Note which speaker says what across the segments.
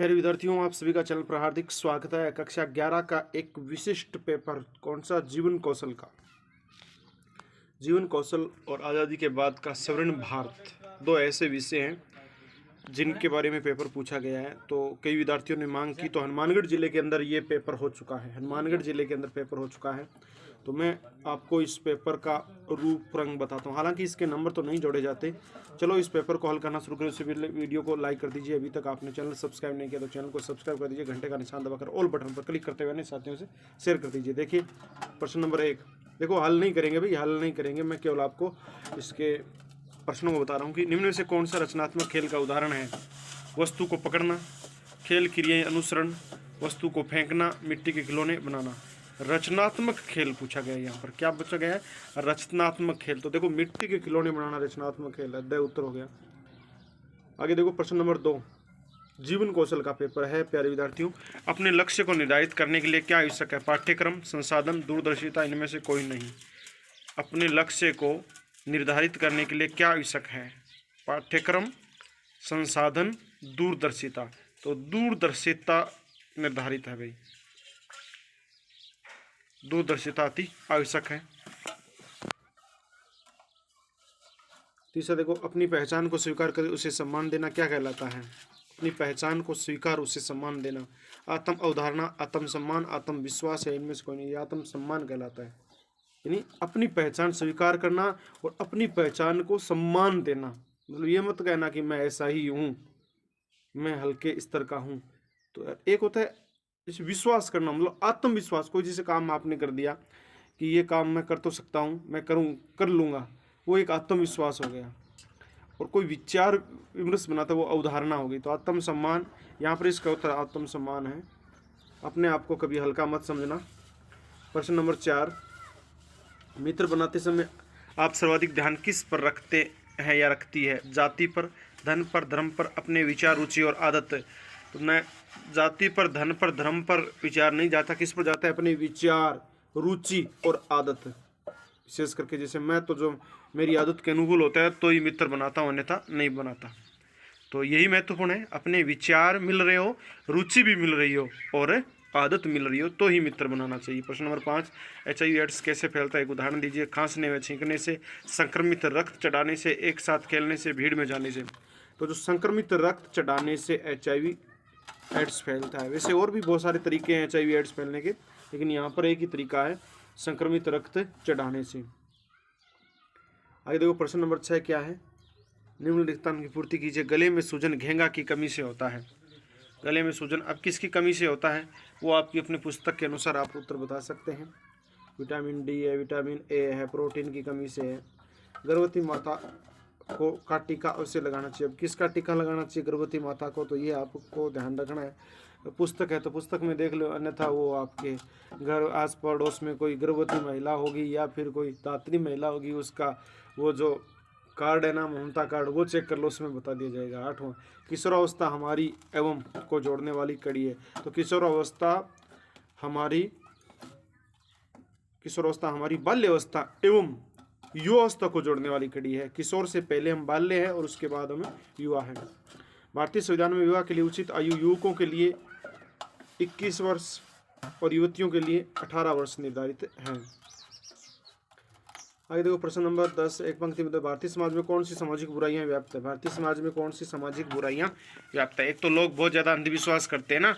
Speaker 1: प्यारे विद्यार्थियों, आप सभी का चैनल पर हार्दिक स्वागत है। कक्षा 11 का एक विशिष्ट पेपर, कौन सा? जीवन कौशल का। जीवन कौशल और आज़ादी के बाद का स्वर्ण भारत, दो ऐसे विषय हैं जिनके बारे में पेपर पूछा गया है। तो कई विद्यार्थियों ने मांग की, तो हनुमानगढ़ जिले के अंदर ये पेपर हो चुका है। हनुमानगढ़ जिले के अंदर पेपर हो चुका है। तो मैं आपको इस पेपर का रूप रंग बताता हूँ। हालांकि इसके नंबर तो नहीं जोड़े जाते। चलो इस पेपर को हल करना शुरू करें। उससे पहले वीडियो को लाइक कर दीजिए। अभी तक आपने चैनल सब्सक्राइब नहीं किया तो चैनल को सब्सक्राइब कर दीजिए। घंटे का निशान दबाकर ऑल बटन पर क्लिक करते हुए अपने साथियों से शेयर कर दीजिए। देखिए प्रश्न नंबर 1। देखो हल नहीं करेंगे भाई, हल नहीं करेंगे, मैं केवल आपको इसके प्रश्नों को बता रहा हूँ कि निम्न में से कौन सा रचनात्मक खेल का उदाहरण है? वस्तु को पकड़ना, खेल क्रियाएं अनुसरण, वस्तु को फेंकना, मिट्टी के खिलौने बनाना। रचनात्मक खेल पूछा गया है। यहाँ पर क्या पूछा गया है? रचनात्मक खेल। तो देखो मिट्टी के खिलौने बनाना रचनात्मक खेल है। अध्याय उत्तर हो गया। आगे देखो प्रश्न नंबर 2, जीवन कौशल का पेपर है। प्यारे विद्यार्थियों, अपने लक्ष्य को निर्धारित करने के लिए क्या आवश्यक है? पाठ्यक्रम, संसाधन, दूरदर्शिता, इनमें से कोई नहीं। अपने लक्ष्य को निर्धारित करने के लिए क्या आवश्यक है? पाठ्यक्रम, संसाधन, दूरदर्शिता। तो दूरदर्शिता निर्धारित है भाई, दूरदर्शिता अति आवश्यक है। तीसरा देखो, अपनी पहचान को स्वीकार कर उसे सम्मान देना क्या कहलाता है? अपनी पहचान को स्वीकार उसे सम्मान देना। आत्म अवधारणा, आत्म सम्मान, आत्मविश्वास है, इनमें से कोई नहीं। ये आत्म सम्मान कहलाता है। यानी अपनी पहचान स्वीकार करना और अपनी पहचान को सम्मान देना। मतलब ये मत कहना कि मैं ऐसा ही हूँ, मैं हल्के स्तर का हूँ। तो एक होता है इस विश्वास करना, मतलब आत्मविश्वास। कोई जैसे काम आपने कर दिया कि ये काम मैं कर तो सकता हूँ, मैं कर लूँगा, वो एक आत्मविश्वास हो गया। और कोई विचार विमर्श बनाता है, वो अवधारणा होगी। तो आत्म सम्मान, यहाँ पर इसका उत्तर आत्म सम्मान है। अपने आप को कभी हल्का मत समझना। प्रश्न नंबर 4, मित्र बनाते समय आप सर्वाधिक ध्यान किस पर रखते हैं या रखती है? जाति पर, धन पर, धर्म पर, अपने विचार, रुचि और आदत। तो मैं जाति पर, धन पर, धर्म पर विचार नहीं जाता। किस पर जाता है? अपने विचार, रुचि और आदत। विशेष करके जैसे मैं तो जो मेरी आदत के अनुकूल होता है तो ही मित्र बनाता हूँ, अन्यथा नहीं बनाता। तो यही महत्वपूर्ण है। अपने विचार मिल रहे हो, रुचि भी मिल रही हो और आदत मिल रही हो तो ही मित्र बनाना चाहिए। प्रश्न नंबर 5, HIV एड्स कैसे फैलता है? एक उदाहरण दीजिए। खांसने व छींकने से, संक्रमित रक्त चढ़ाने से, एक साथ खेलने से, भीड़ में जाने से। तो जो संक्रमित रक्त चढ़ाने से HIV एड्स फैलता है। वैसे और भी बहुत सारे तरीके हैं HIV एड्स फैलने के, लेकिन यहाँ पर एक ही तरीका है, संक्रमित रक्त चढ़ाने से। आगे देखो प्रश्न नंबर 6 क्या है? निम्नलिखित की पूर्ति कीजिए। गले में सूजन घेंगा की कमी से होता है। गले में सूजन अब किसकी कमी से होता है? वो आपकी अपनी पुस्तक के अनुसार आप उत्तर बता सकते हैं। विटामिन डी है, विटामिन ए है, प्रोटीन की कमी से है। गर्भवती माता को का टीका अवश्य लगाना चाहिए। अब किसका टीका लगाना चाहिए गर्भवती माता को? तो ये आपको ध्यान रखना है। पुस्तक है तो पुस्तक में देख लो, अन्यथा वो आपके घर आस पड़ोस में कोई गर्भवती महिला होगी या फिर कोई दात्री महिला होगी, उसका वो जो कार्ड है ना, ममता कार्ड, वो चेक कर लो, उसमें बता दिया जाएगा। 8वां, किशोरावस्था हमारी एवं को जोड़ने वाली कड़ी है। तो किशोरावस्था हमारी बाल्यावस्था एवं युवावस्था को जोड़ने वाली कड़ी है। किशोर से पहले हम बाल्य हैं और उसके बाद हम युवा हैं। भारतीय संविधान में विवाह के लिए उचित आयु युवकों के लिए 21 वर्ष और युवतियों के लिए 18 वर्ष निर्धारित है। आगे देखो प्रश्न नंबर 10, एक पंक्ति में दो। भारतीय समाज में कौन सी सामाजिक बुराइयां व्याप्त है? भारतीय समाज में कौन सी सामाजिक बुराइयां व्याप्त है? एक तो लोग बहुत ज़्यादा अंधविश्वास करते हैं ना,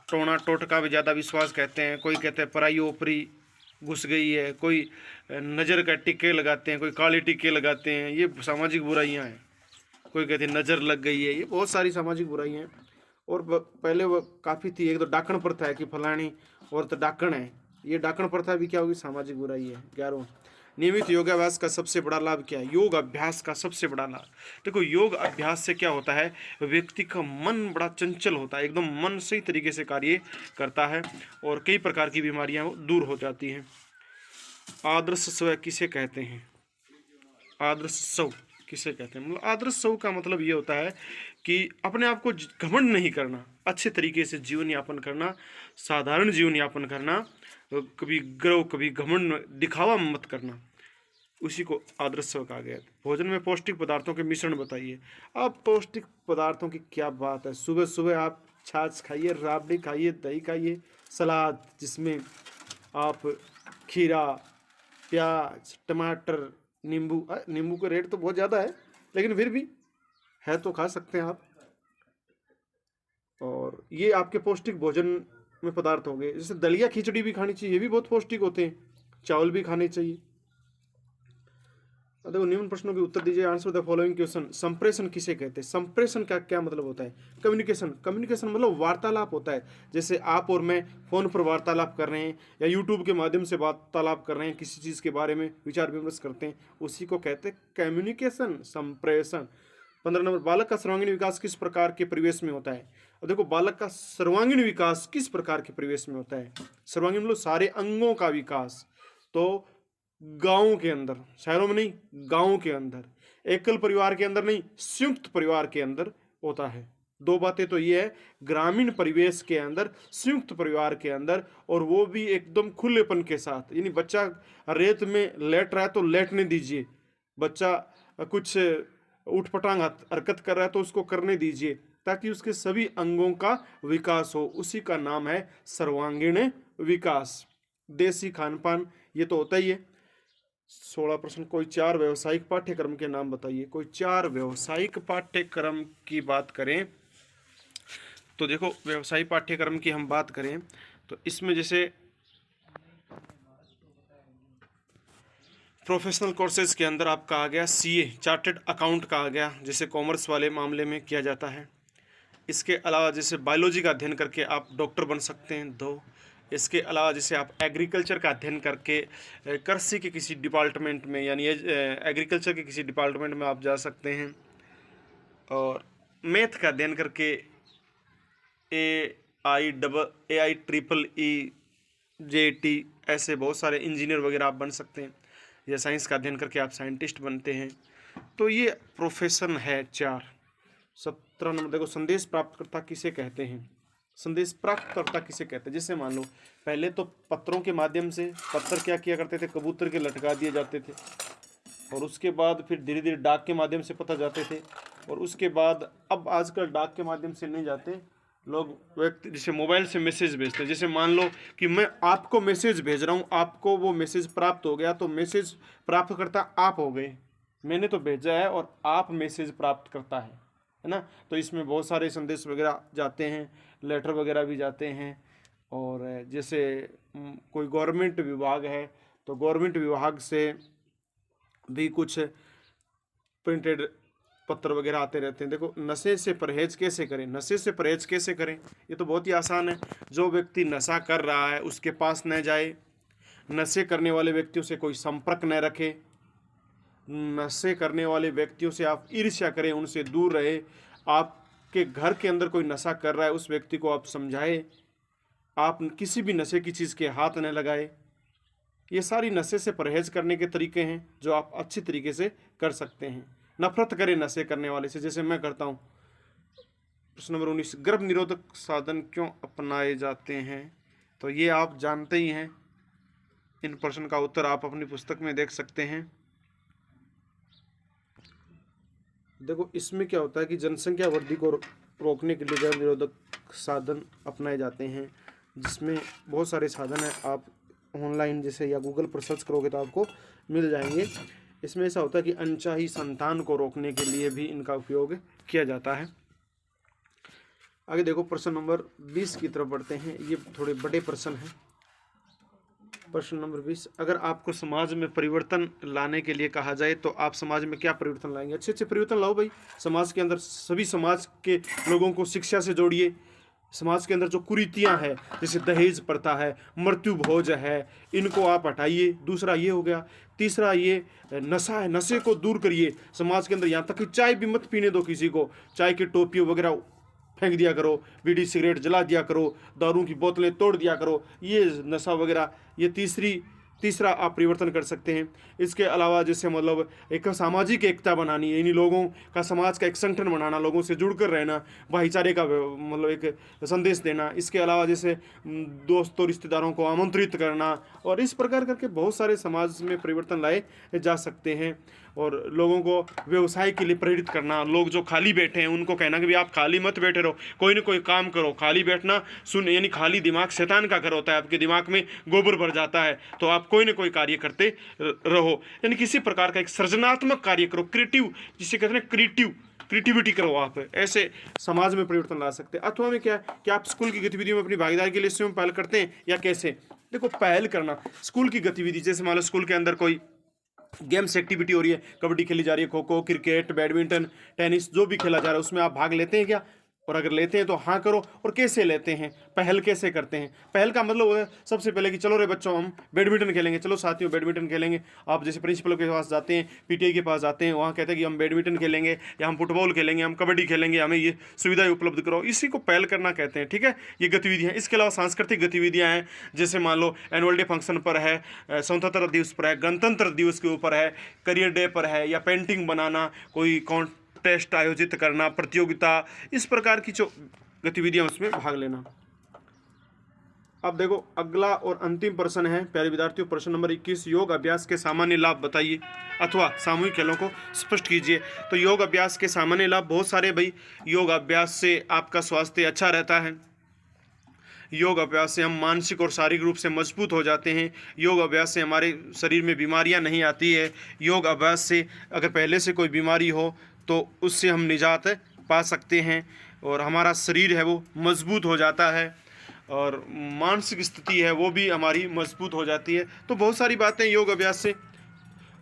Speaker 1: टोना टोटका भी ज़्यादा विश्वास कहते हैं। कोई कहते हैं पराई ओपरी घुस गई है, कोई नज़र का टिक्के लगाते हैं, कोई काले टिक्के लगाते हैं, ये सामाजिक बुराइयाँ हैं। कोई कहते हैं नज़र लग गई है, ये बहुत सारी सामाजिक बुराइयाँ हैं। और पहले वो काफ़ी थी। एक तो डाकण प्रथा है कि फलानी और तो डाकण है, ये डाकण प्रथा भी क्या होगी? सामाजिक बुराई है। 11वां, नियमित योगाभ्यास का सबसे बड़ा लाभ क्या है? योग अभ्यास का सबसे बड़ा लाभ, देखो योग अभ्यास से क्या होता है? व्यक्ति का मन बड़ा चंचल होता है, एकदम मन सही तरीके से कार्य करता है और कई प्रकार की बीमारियां दूर हो जाती हैं। आदर्श स्व किसे कहते हैं? आदर्श स्व किसे कहते हैं? मतलब आदर्श स्व का मतलब ये होता है कि अपने आप को घमंड नहीं करना, अच्छे तरीके से जीवन यापन करना, साधारण जीवन यापन करना, कभी गर्व कभी घमंड दिखावा मत करना, उसी को आदर्श स्व कहा गया है। भोजन में पौष्टिक पदार्थों के मिश्रण बताइए। अब पौष्टिक पदार्थों की क्या बात है? सुबह सुबह आप छाछ खाइए, राबड़ी खाइए, दही खाइए, सलाद जिसमें आप खीरा, प्याज, टमाटर, नींबू, नींबू का रेट तो बहुत ज़्यादा है लेकिन फिर भी है तो खा सकते हैं आप। और ये आपके पौष्टिक भोजन में पदार्थ हो गए। जैसे दलिया खिचड़ी भी खानी चाहिए, ये भी बहुत पौष्टिक होते हैं। चावल भी खाने चाहिए। देखो निम्न प्रश्नों के उत्तर दीजिए। Answer the following question. संप्रेषण किसे कहते हैं? संप्रेषण का क्या मतलब होता है? कम्युनिकेशन। कम्युनिकेशन मतलब वार्तालाप होता है। जैसे आप और मैं फोन पर वार्तालाप कर रहे हैं या यूट्यूब के माध्यम से वार्तालाप कर रहे हैं, किसी चीज़ के बारे में विचार विमर्श करते हैं, उसी को कहते हैं कम्युनिकेशन, संप्रेषण। 15 नंबर, बालक का सर्वांगीण विकास किस प्रकार के परिवेश में होता है? और देखो बालक का सर्वांगीण विकास किस प्रकार के परिवेश में होता है? सर्वांगीण मतलब सारे अंगों का विकास। तो गांव के अंदर, शहरों में नहीं, गांव के अंदर, एकल परिवार के अंदर नहीं, संयुक्त परिवार के अंदर होता है। दो बातें तो ये है, ग्रामीण परिवेश के अंदर, संयुक्त परिवार के अंदर, और वो भी एकदम खुलेपन के साथ। यानी बच्चा रेत में लेट रहा है तो लेटने दीजिए, बच्चा कुछ उठपटांग हरकत कर रहा है तो उसको करने दीजिए, ताकि उसके सभी अंगों का विकास हो। उसी का नाम है सर्वांगीण विकास। देसी खान पान ये तो होता ही है। 16 प्रश्न, कोई 4 व्यवसायिक पाठ्यक्रम के नाम बताइए। कोई 4 व्यवसायिक पाठ्यक्रम की बात करें तो देखो व्यवसायिक पाठ्यक्रम की हम बात करें तो इसमें जैसे प्रोफेशनल कोर्सेज के अंदर आपका आ गया सीए, चार्टर्ड अकाउंट का आ गया, जैसे कॉमर्स वाले मामले में किया जाता है। इसके अलावा जैसे बायोलॉजी का अध्ययन करके आप डॉक्टर बन सकते हैं 2। इसके अलावा जैसे आप एग्रीकल्चर का अध्ययन करके कृषि के किसी डिपार्टमेंट में, यानी एग्रीकल्चर के किसी डिपार्टमेंट में आप जा सकते हैं। और मैथ का अध्ययन करके AIEEE JT ऐसे बहुत सारे इंजीनियर वगैरह आप बन सकते हैं, या साइंस का अध्ययन करके आप साइंटिस्ट बनते हैं। तो ये प्रोफेशन है 4। 17 नंबर देखो, संदेश प्राप्तकर्ता किसे कहते हैं? संदेश प्राप्तकर्ता किसे कहते हैं? जैसे मान लो पहले तो पत्रों के माध्यम से, पत्र क्या किया करते थे, कबूतर के लटका दिए जाते थे, और उसके बाद फिर धीरे धीरे डाक के माध्यम से पत्र जाते थे, और उसके बाद अब आजकल डाक के माध्यम से नहीं जाते लोग, व्यक्ति जैसे मोबाइल से मैसेज भेजते हैं। जैसे मान लो कि मैं आपको मैसेज भेज रहा हूँ, आपको वो मैसेज प्राप्त हो गया, तो मैसेज प्राप्तकर्ता आप हो गए। मैंने तो भेजा है और आप मैसेज प्राप्त करता है ना। तो इसमें बहुत सारे संदेश वगैरह जाते हैं, लेटर वगैरह भी जाते हैं। और जैसे कोई गवर्नमेंट विभाग है तो गवर्नमेंट विभाग से भी कुछ प्रिंटेड पत्र वगैरह आते रहते हैं। देखो नशे से परहेज कैसे करें? नशे से परहेज कैसे करें, ये तो बहुत ही आसान है। जो व्यक्ति नशा कर रहा है उसके पास न जाए, नशे करने वाले व्यक्तियों से कोई संपर्क न रखे, नशे करने वाले व्यक्तियों से आप ईर्ष्या करें, उनसे दूर रहे। आपके घर के अंदर कोई नशा कर रहा है उस व्यक्ति को आप समझाएं, आप किसी भी नशे की चीज़ के हाथ न लगाए। ये सारी नशे से परहेज करने के तरीके हैं जो आप अच्छी तरीके से कर सकते हैं। नफरत करें नशे करने वाले से, जैसे मैं करता हूँ। प्रश्न नंबर 19, गर्भ निरोधक साधन क्यों अपनाए जाते हैं? तो ये आप जानते ही हैं। इन प्रश्न का उत्तर आप अपनी पुस्तक में देख सकते हैं। देखो इसमें क्या होता है कि जनसंख्या वृद्धि को रोकने के लिए गर्भ निरोधक साधन अपनाए जाते हैं, जिसमें बहुत सारे साधन हैं। आप ऑनलाइन जैसे या गूगल पर सर्च करोगे तो आपको मिल जाएंगे। इसमें ऐसा होता है कि अनचाही संतान को रोकने के लिए भी इनका उपयोग किया जाता है। आगे देखो प्रश्न नंबर 20 की तरफ बढ़ते हैं। ये थोड़े बड़े प्रश्न हैं। प्रश्न नंबर 20, अगर आपको समाज में परिवर्तन लाने के लिए कहा जाए तो आप समाज में क्या परिवर्तन लाएंगे? अच्छे अच्छे परिवर्तन लाओ भाई। समाज के अंदर सभी समाज के लोगों को शिक्षा से जोड़िए। समाज के अंदर जो कुरीतियां हैं, जैसे दहेज प्रथा है, मृत्यु भोज है, इनको आप हटाइए। दूसरा ये हो गया। तीसरा ये नशा है, नशे को दूर करिए समाज के अंदर। यहाँ तक कि चाय भी मत पीने दो किसी को, चाय की टोपी वगैरह फेंक दिया करो, बीड़ी सिगरेट जला दिया करो, दारू की बोतलें तोड़ दिया करो, ये नशा वगैरह। ये तीसरा आप परिवर्तन कर सकते हैं। इसके अलावा जैसे मतलब एक सामाजिक एकता बनानी है, यानी लोगों का, समाज का एक संगठन बनाना, लोगों से जुड़कर रहना, भाईचारे का मतलब एक संदेश देना। इसके अलावा जैसे दोस्तों रिश्तेदारों को आमंत्रित करना, और इस प्रकार करके बहुत सारे समाज में परिवर्तन लाए जा सकते हैं। और लोगों को व्यवसाय के लिए प्रेरित करना। लोग जो खाली बैठे हैं उनको कहना कि भाई आप खाली मत बैठे रहो, कोई ना कोई काम करो। खाली बैठना सुन यानी खाली दिमाग शैतान का घर होता है, आपके दिमाग में गोबर भर जाता है, तो आप कोई ना कोई कार्य करते रहो, यानी किसी प्रकार का एक सृजनात्मक कार्य करो, क्रिएटिव, जिसे कहते हैं क्रिएटिविटी करो। आप ऐसे समाज में परिवर्तन ला सकते हैं। अथवा में क्या कि आप स्कूल की गतिविधियों में अपनी भागीदारी के लिए स्वयं पहल करते हैं या कैसे? देखो, पहल करना स्कूल की गतिविधि, जैसे मान लो स्कूल के अंदर कोई गेम्स एक्टिविटी हो रही है, कबड्डी खेली जा रही है, kho kho, cricket, badminton, tennis, जो भी खेला जा रहा है उसमें आप भाग लेते हैं क्या? और अगर लेते हैं तो हाँ करो। और कैसे लेते हैं, पहल कैसे करते हैं? पहल का मतलब है सबसे पहले कि चलो रे बच्चों हम बैडमिंटन खेलेंगे, चलो साथियों बैडमिंटन खेलेंगे। आप जैसे प्रिंसिपल के पास जाते हैं, पीटीआई के पास जाते हैं, वहाँ कहते हैं कि हम बैडमिंटन खेलेंगे या हम फुटबॉल खेलेंगे, हम कबड्डी खेलेंगे, हमें ये सुविधाएं उपलब्ध करो। इसी को पहल करना कहते हैं, ठीक है। ये गतिविधियाँ, इसके अलावा सांस्कृतिक गतिविधियाँ हैं, जैसे मान लो एनुअल डे फंक्शन पर है, स्वतंत्रता दिवस पर है, गणतंत्र दिवस के ऊपर है, करियर डे पर है, या पेंटिंग बनाना, कोई टेस्ट आयोजित करना, प्रतियोगिता, इस प्रकार की जो गतिविधियां उसमें भाग लेना। अब देखो अगला और अंतिम प्रश्न है प्यारे विद्यार्थियों, प्रश्न नंबर 21, योग अभ्यास के सामान्य लाभ बताइए अथवा सामूहिक खेलों को स्पष्ट कीजिए। तो योग अभ्यास के सामान्य लाभ बहुत सारे भाई। योग अभ्यास से आपका स्वास्थ्य अच्छा रहता है, योग अभ्यास से हम मानसिक और शारीरिक रूप से मजबूत हो जाते हैं, योग अभ्यास से हमारे शरीर में बीमारियां नहीं आती है, योग अभ्यास से अगर पहले से कोई बीमारी हो तो उससे हम निजात पा सकते हैं, और हमारा शरीर है वो मजबूत हो जाता है, और मानसिक स्थिति है वो भी हमारी मजबूत हो जाती है। तो बहुत सारी बातें योग अभ्यास से।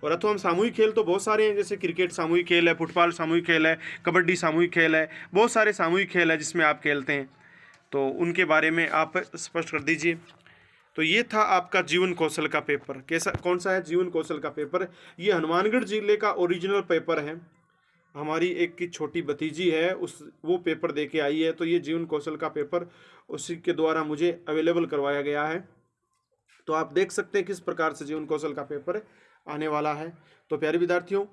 Speaker 1: और अथवा हम सामूहिक खेल तो बहुत सारे हैं, जैसे क्रिकेट सामूहिक खेल है, फुटबॉल सामूहिक खेल है, कबड्डी सामूहिक खेल है, बहुत सारे सामूहिक खेल है जिसमें आप खेलते हैं, तो उनके बारे में आप स्पष्ट कर दीजिए। तो ये था आपका जीवन कौशल का पेपर। कैसा, कौन सा है? जीवन कौशल का पेपर। ये हनुमानगढ़ जिले का ओरिजिनल पेपर है। हमारी एक की छोटी भतीजी है, वो पेपर दे के आई है, तो ये जीवन कौशल का पेपर उसी के द्वारा मुझे अवेलेबल करवाया गया है। तो आप देख सकते हैं किस प्रकार से जीवन कौशल का पेपर आने वाला है। तो प्यारे विद्यार्थियों,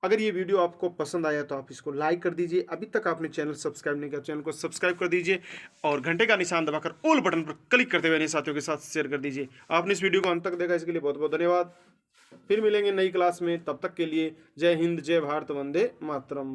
Speaker 1: अगर ये वीडियो आपको पसंद आया तो आप इसको लाइक कर दीजिए। अभी तक आपने चैनल सब्सक्राइब नहीं किया, चैनल को सब्सक्राइब कर दीजिए, और घंटे का निशान दबाकर ऑल बटन पर क्लिक करते हुए अपने साथियों के साथ शेयर कर दीजिए। आपने इस वीडियो को अंत तक देखा, इसके लिए बहुत बहुत धन्यवाद। फिर मिलेंगे नई क्लास में, तब तक के लिए जय हिंद, जय भारत, वंदे मातरम।